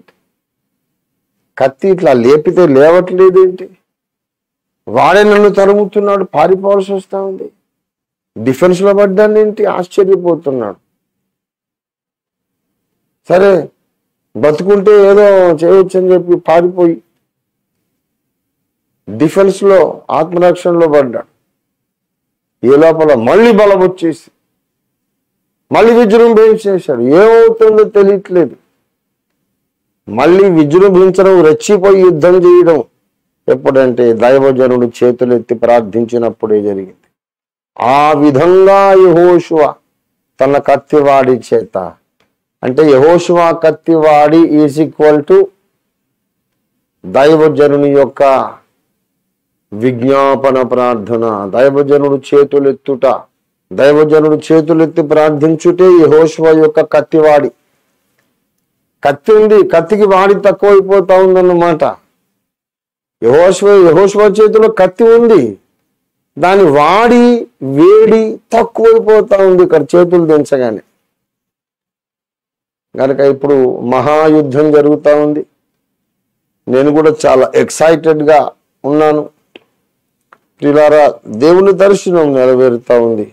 కత్తి ఇట్లా లేపితే లేవట్లేదేంటి, వాడే నన్ను తరుముతున్నాడు, పారిపోవాల్సి వస్తా ఉంది, డిఫెన్స్ లో పడ్డానేంటి, ఆశ్చర్యపోతున్నాడు. సరే బతుకుంటే ఏదో చేయొచ్చు అని చెప్పి పారిపోయి డిఫెన్స్ లో, ఆత్మరక్షణలో పడ్డాడు. ఏ లోపల మళ్ళీ బలం వచ్చేసి మళ్ళీ విజృంభించేశాడు. ఏమవుతుందో తెలియట్లేదు. మళ్ళీ విజృంభించడం, రెచ్చిపోయి యుద్ధం చేయడం ఎప్పుడంటే దైవజనుడు చేతులెత్తి ప్రార్థించినప్పుడే జరిగింది. ఆ విధంగా యెహోషువ తన కత్తివాడి చేత, అంటే యెహోషువ కత్తివాడి ఈజ్ ఈక్వల్ టు దైవజనుని యొక్క విజ్ఞాపన ప్రార్థన. దైవజనుడు చేతులెత్తుట, దైవజనుడు చేతులెత్తి ప్రార్థించుటే యెహోషువ యొక్క కత్తివాడి. కత్తి ఉంది, కత్తికి వాడి తక్కువైపోతా ఉందన్నమాట. యెహోషువ చేతిలో కత్తి ఉంది, దాని వాడి వేడి తక్కువైపోతా ఉంది ఇక్కడ చేతులు దించగానే. కనుక ఇప్పుడు మహాయుద్ధం జరుగుతూ ఉంది. నేను కూడా చాలా ఎక్సైటెడ్గా ఉన్నాను. ప్రియులారా, దేవుని దర్శనం నెరవేరుతా ఉంది.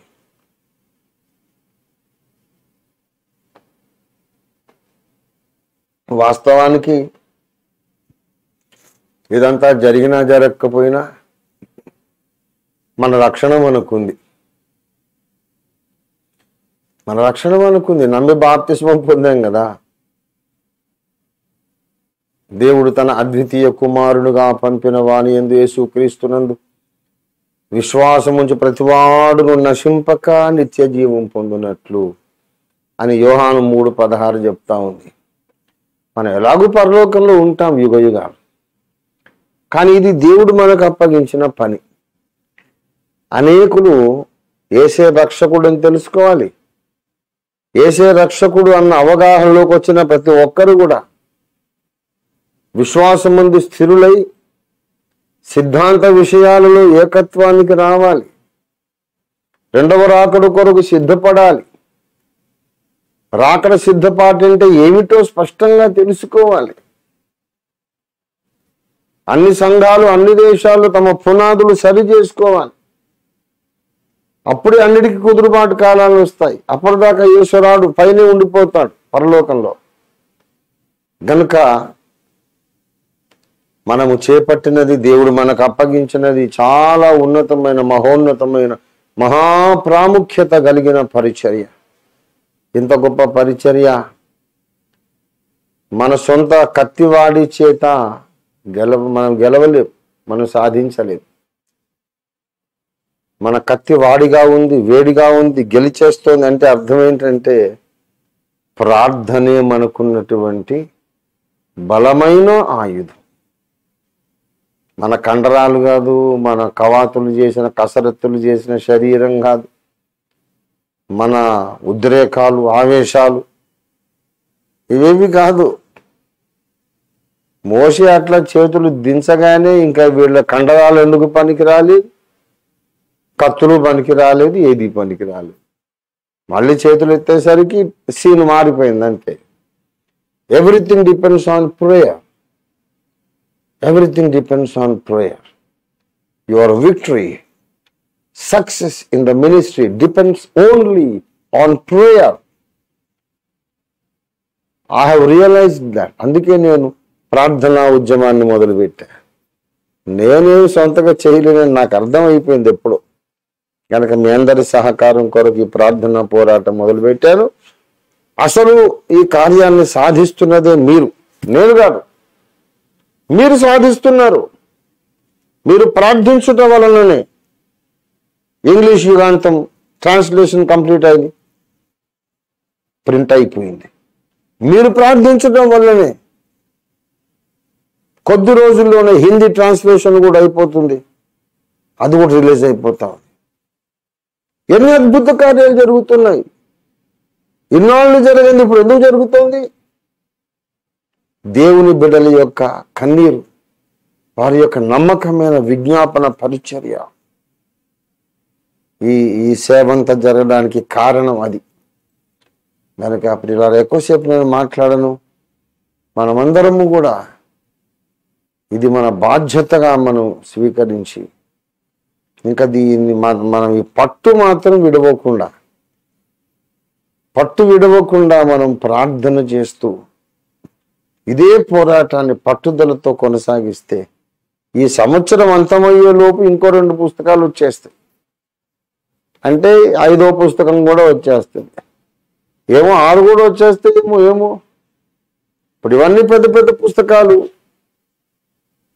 వాస్తవానికి ఇదంతా జరిగినా జరగకపోయినా మన రక్షణ మనకుంది. మన రక్షణ మనకుంది. నమ్మి బాప్తిస్మం పొందాం కదా. దేవుడు తన అద్వితీయ కుమారుడుగా పంపిన వాని యందు యేసుక్రీస్తునందు విశ్వాసముంచి ప్రతివాడును నశింపక నిత్య జీవం పొందునట్లు అని యోహాను 3:16 చెప్తా ఉంది. మనం ఎలాగూ పరలోకంలో ఉంటాం యుగయుగాలు. కానీ ఇది దేవుడు మనకు అప్పగించిన పని. అనేకులు యేసే రక్షకుడు అని తెలుసుకోవాలి. యేసే రక్షకుడు అన్న అవగాహనలోకి వచ్చిన ప్రతి ఒక్కరు కూడా విశ్వాసం ముందు స్థిరులై సిద్ధాంత విషయాలలో ఏకత్వానికి రావాలి. రెండవ రాకడ కొరకు సిద్ధపడాలి. రాకడ సిద్ధపాటు అంటే ఏమిటో స్పష్టంగా తెలుసుకోవాలి. అన్ని సంఘాలు, అన్ని దేశాలు తమ పునాదులు సరి చేసుకోవాలి. అప్పుడే అన్నిటికీ కుదురుబాటు కాలాలు వస్తాయి. అప్పటిదాకా ఈశ్వరాడు పైనే ఉండిపోతాడు పరలోకంలో. గనుక మనము చేపట్టినది, దేవుడు మనకు అప్పగించినది చాలా ఉన్నతమైన, మహోన్నతమైన, మహాప్రాముఖ్యత కలిగిన పరిచర్య. ఇంత గొప్ప పరిచర్య మన సొంత కత్తివాడి చేత మనం గెలవలేము, మనం సాధించలేము. మన కత్తి వాడిగా ఉంది, వేడిగా ఉంది, గెలిచేస్తోంది. అంటే అర్థం ఏంటంటే ప్రార్థనే మనకున్నటువంటి బలమైన ఆయుధం. మన కండరాలు కాదు, మన కవాతులు చేసిన కసరత్తులు చేసిన శరీరం కాదు, మన ఉద్రేకాలు, ఆవేశాలు ఇవేవి కాదు. మోషే అట్లా చేతులు దించగానే ఇంకా వీళ్ళ కండరాలు ఎందుకు పనికి రాలేదు, కత్తులు పనికి రాలేదు, ఏది పనికి రాలేదు. మళ్ళీ చేతులు ఎత్తేసరికి సీన్ మారిపోయింది అంతే. Everything depends on prayer. Everything depends on prayer. Your victory, success in the ministry depends only on prayer. I have realized that. అందుకే నేను ప్రార్థనా ఉద్యమాన్ని మొదలుపెట్టా. నేనేం సొంతగా చేయలేనని నాకు అర్థమైపోయింది ఎప్పుడు. కనుక మీ అందరి సహకారం కొరకు ఈ ప్రార్థనా పోరాటం మొదలుపెట్టాను. అసలు ఈ కార్యాన్ని సాధిస్తున్నదే మీరు, నేను కాదు. మీరు సాధిస్తున్నారు. మీరు ప్రార్థించటం వలననే ఇంగ్లీష్ యుగాంతం ట్రాన్స్లేషన్ కంప్లీట్ అయింది, ప్రింట్ అయిపోయింది. మీరు ప్రార్థించటం వల్లనే కొద్ది రోజుల్లోనే హిందీ ట్రాన్స్లేషన్ కూడా అయిపోతుంది, అది కూడా రిలీజ్ అయిపోతా ఉంది. ఎన్ని అద్భుత కార్యాలు జరుగుతున్నాయి. ఇన్నాళ్ళు జరగండి, ఇప్పుడు ఎందుకు జరుగుతోంది? దేవుని బిడ్డల యొక్క కన్నీరు, వారి యొక్క నమ్మకమైన విజ్ఞాపన పరిచర్య, ఈ సేవంతా జరగడానికి కారణం అది. కనుక అప్పుడు ఇలా ఎక్కువసేపు నేను మాట్లాడను. మనమందరము కూడా ఇది మన బాధ్యతగా మనం స్వీకరించి, ఇంకా దీన్ని మనం ఈ పట్టు మాత్రం విడవకుండా మనం ప్రార్థన చేస్తూ ఇదే పోరాటాన్ని పట్టుదలతో కొనసాగిస్తే ఈ సంవత్సరం అంతమయ్యే లోపు ఇంకో 2 పుస్తకాలు వచ్చేస్తాయి. అంటే 5వ పుస్తకం కూడా వచ్చేస్తుంది, ఏమో 6 కూడా వచ్చేస్తాయేమో. ఇప్పుడు ఇవన్నీ పెద్ద పెద్ద పుస్తకాలు,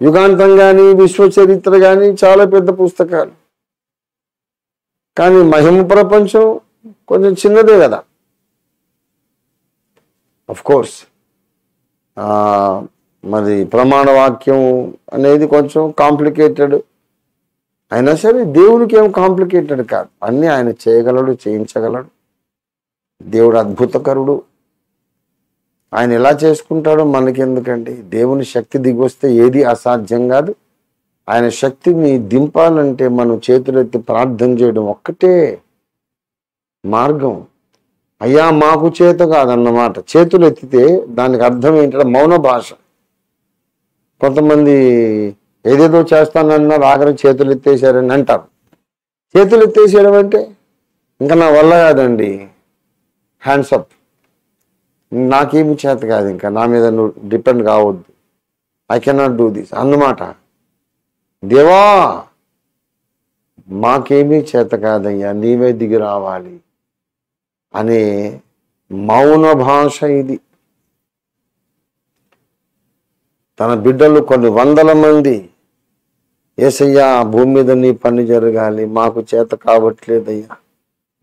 యుగాంతం కానీ విశ్వ చరిత్ర కానీ చాలా పెద్ద పుస్తకాలు. కానీ మహిమ ప్రపంచం కొంచెం చిన్నదే కదా. ఆఫ్ కోర్స్ మరి ప్రమాణ వాక్యం అనేది కొంచెం కాంప్లికేటెడ్ అయినా సరే దేవునికి ఏం కాంప్లికేటెడ్ కాదు. అన్నీ ఆయన చేయగలడు, చేయించగలడు. దేవుడు అద్భుతకరుడు. ఆయన ఎలా చేసుకుంటాడో మనకెందుకండి. దేవుని శక్తి దిగొస్తే ఏది అసాధ్యం కాదు. ఆయన శక్తిని దింపాలంటే మనం చేతులెత్తి ప్రార్థన చేయడం ఒక్కటే మార్గం. అయ్యా మాకు చేత కాదన్నమాట. చేతులు ఎత్తితే దానికి అర్థం ఏంటంటే మౌన భాష. కొంతమంది ఏదేదో చేస్తానన్నారు, ఆఖరి చేతులు ఎత్తేసారని అంటారు. చేతులు ఎత్తేసేయడం అంటే ఇంకా నా వల్ల కాదండి, హ్యాండ్స్ అప్, నాకేమి చేత కాదు, ఇంకా నా మీద నువ్వు డిపెండ్ కావద్దు, ఐ కెనాట్ డూ దిస్ అన్నమాట. దేవా మాకేమీ చేత కాదయ్యా, నీవే దిగి రావాలి అనే మౌన భాష ఇది. తన బిడ్డలు కొన్ని 100 మంది యేసయ్యా భూమి మీద నీ పని జరగాలి, మాకు చేత కావట్లేదయ్యా,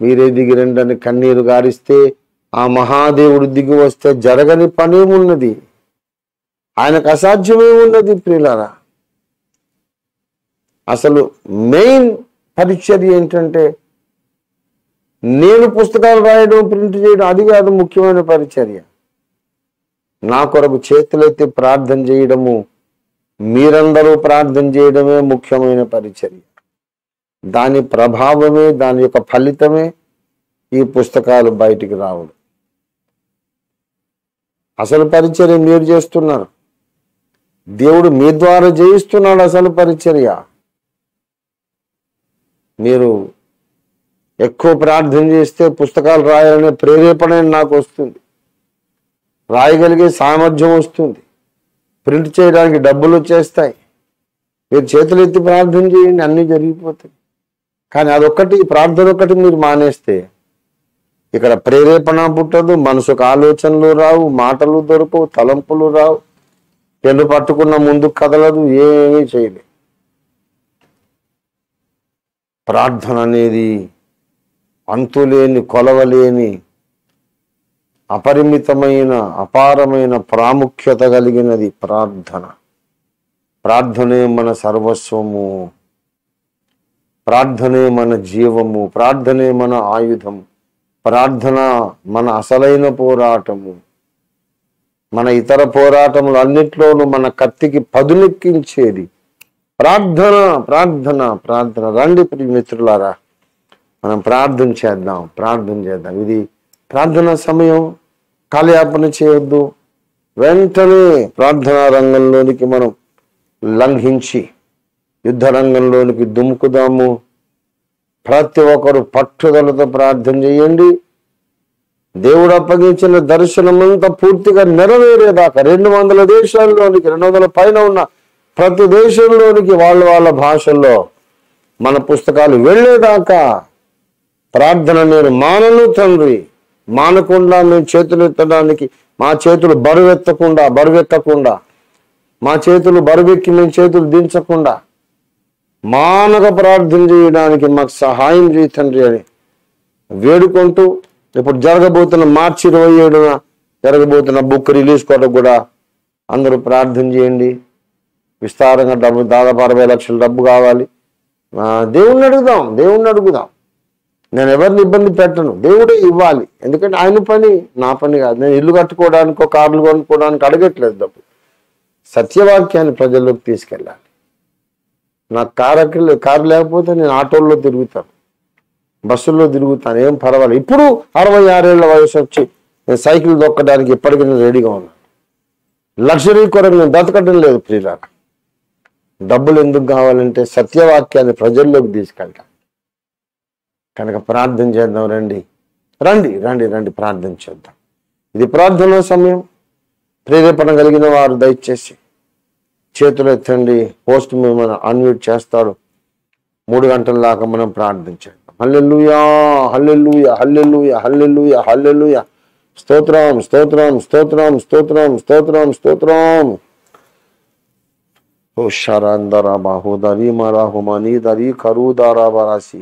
మీరే దిగి రండి అని కన్నీరు గారిస్తే ఆ మహాదేవుడు దిగి వస్తే జరగని పనేమున్నది? ఆయనకు అసాధ్యమేమున్నది? ప్రియులారా, అసలు మెయిన్ పరిచర్య ఏంటంటే నేను పుస్తకాలు రాయడం, ప్రింట్ చేయడం అది కాదు ముఖ్యమైన పరిచర్య. నా కొరకు చేతులెత్తి ప్రార్థన చేయడము, మీరందరూ ప్రార్థన చేయడమే ముఖ్యమైన పరిచర్య. దాని ప్రభావమే, దాని యొక్క ఫలితమే ఈ పుస్తకాలు బయటికి రావడం. అసలు పరిచర్య మీరు చేస్తున్నారు, దేవుడు మీ ద్వారా చేయిస్తున్నాడు అసలు పరిచర్య. మీరు ఎక్కువ ప్రార్థన చేస్తే పుస్తకాలు రాయాలనే ప్రేరేపణ నాకు వస్తుంది, రాయగలిగే సామర్థ్యం వస్తుంది, ప్రింట్ చేయడానికి డబ్బులు వచ్చేస్తాయి. మీరు చేతులు ఎత్తి ప్రార్థన చేయండి, అన్నీ జరిగిపోతాయి. కానీ అదొక్కటి, ప్రార్థన ఒక్కటి మీరు మానేస్తే ఇక్కడ ప్రేరేపణ పుట్టదు, మనసుకు ఆలోచనలు రావు, మాటలు దొరకవు, తలంపులు రావు, పెన్ను పట్టుకున్న ముందుకు కదలదు, ఏమీ చేయలేదు. ప్రార్థన అనేది అంతులేని, కొలవలేని, అపరిమితమైన, అపారమైన ప్రాముఖ్యత కలిగినది ప్రార్థన. ప్రార్థనే మన సర్వస్వము, ప్రార్థనే మన జీవము, ప్రార్థనే మన ఆయుధం, ప్రార్థన మన అసలైన పోరాటము. మన ఇతర పోరాటములు అన్నిట్లోనూ మన కత్తికి పదునెక్కించేది ప్రార్థన, ప్రార్థన, ప్రార్థన. రండి ప్రియ మిత్రులారా, మనం ప్రార్థన చేద్దాం. ఇది ప్రార్థన సమయం. కాలయాపన చేయొద్దు. వెంటనే ప్రార్థనా రంగంలోనికి మనం లంఘించి యుద్ధ రంగంలోనికి దుముకుదాము. ప్రతి ఒక్కరు పట్టుదలతో ప్రార్థన చేయండి. దేవుడు అప్పగించిన దర్శనమంతా పూర్తిగా నెరవేరేదాకా 200 దేశాల్లోనికి, 200 పైన ఉన్న ప్రతి దేశంలోనికి వాళ్ళ భాషల్లో మన పుస్తకాలు వెళ్ళేదాకా ప్రార్థన నేను మానను తండ్రి. మానకుండా మేము చేతులు ఎత్తడానికి, మా చేతులు బరువెక్కకుండా, మా చేతులు బరువెక్కి మేము చేతులు దించకుండా మానక ప్రార్థన చేయడానికి మాకు సహాయం చేయి తండ్రి అని వేడుకుంటూ, ఇప్పుడు జరగబోతున్న మార్చి 27న జరగబోతున్న బుక్ రిలీజ్ కొరకు కూడా అందరూ ప్రార్థన చేయండి. విస్తారంగా డబ్బు, దాదాపు 60 లక్షల డబ్బు కావాలి. దేవుణ్ణి అడుగుదాం. నేను ఎవరిని ఇబ్బంది పెట్టను, దేవుడే ఇవ్వాలి. ఎందుకంటే ఆయన పని, నా పని కాదు. నేను ఇల్లు కట్టుకోవడానికో కార్లు కొనుక్కోవడానికి అడగట్లేదు డబ్బు. సత్యవాక్యాన్ని ప్రజల్లోకి తీసుకెళ్ళాలి. నాకు కారు లేకపోతే నేను ఆటోల్లో తిరుగుతాను, బస్సుల్లో తిరుగుతాను, ఏం పర్వాలేదు. ఇప్పుడు 66 ఏళ్ల వయసు వచ్చి నేను సైకిల్ దొక్కడానికి ఇప్పటికీ నేను రెడీగా ఉన్నాను. లగ్జరీ కొరకు నేను బ్రతకడం లేదు ప్రియులారా. డబ్బులు ఎందుకు కావాలంటే సత్యవాక్యాన్ని ప్రజల్లోకి తీసుకెళ్తాను. కనుక ప్రార్థన చేద్దాం. రండి ప్రార్థన చేద్దాం. ఇది ప్రార్థనా సమయం. ప్రేరేపణ కలిగిన వారు దయచేసి చేతులు ఎత్తండి. పోస్ట్ మిమ్మల్ని అన్మ్యూట్ చేస్తాడు. 3 గంటల దాకా మనం ప్రార్థన చేద్దాం. హల్లెలూయా, హల్లెలూయా, హల్లెలూయా, హల్లెలూయా, హల్లెలూయా. స్తోత్రం. ఓ షరాందరా బాహుదరి మరాహుమని దరి కరుదారా బరాసి.